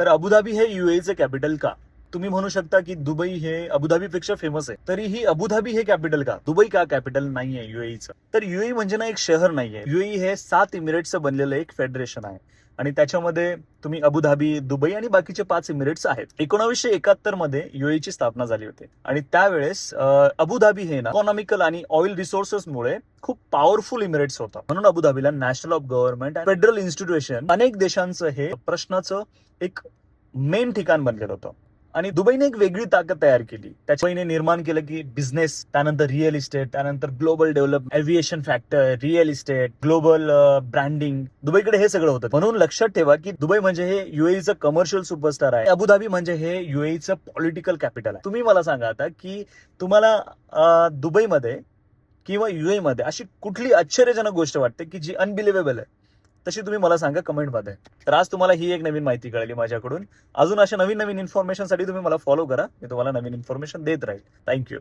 तर अबुधाबी हे युएईचं कॅपिटल का? तुम्ही म्हणू शकता की दुबई हे अबुधाबीपेक्षा फेमस आहे, तरी ही अबुधाबी हे कॅपिटल का? दुबई का कॅपिटल नाहीये युएईचं? तर युएई म्हणजे ना एक शहर नाहीये. युएई हे 7 इमिरेट्सचं बनलेलं एक फेडरेशन आहे आणि त्याच्यामध्ये तुम्ही अबुधाबी, दुबई आणि बाकीचे 5 इमिरेट्स आहेत. 1971 मध्ये युएईची स्थापना झाली होती आणि त्यावेळेस अबुधाबी हे ना इकॉनॉमिकल आणि ऑइल रिसोर्सेसमुळे खूप पॉवरफुल इमिरेट्स होतं. म्हणून अबुधाबीला national of government federal institution अनेक देशांचं हे प्रश्नाचं एक मेन ठिकाण बनलेलं होतं. आणि दुबईने एक वेगळी ताकद तयार केली. दुबईने निर्माण केलं की बिझनेस, त्यानंतर रिअल इस्टेट, त्यानंतर global develop, aviation factor, real estate, global branding, दुबईकडे हे सगळं होतं. म्हणून लक्षात ठेवा की दुबई म्हणजे हे युएईचं कमर्शियल सुपरस्टार आहे. अबुधाबी म्हणजे हे युएईचं पॉलिटिकल कॅपिटल आहे. तुम्ही मला सांगा आता की तुम्हाला दुबईमध्ये किंवा युएई मध्ये अशी कुठली आश्चर्यजनक गोष्ट वाटते की जी अनबिलिव्हेबल आहे? तशी तुम्ही मला सांगा कमेंटमध्ये. तर आज तुम्हाला ही एक नवीन माहिती कळली माझ्याकडून. अजून अशा नवीन नवीन इन्फॉर्मेशनसाठी तुम्ही मला फॉलो करा. मी तुम्हाला नवीन इन्फॉर्मेशन देत राहील. थँक्यू.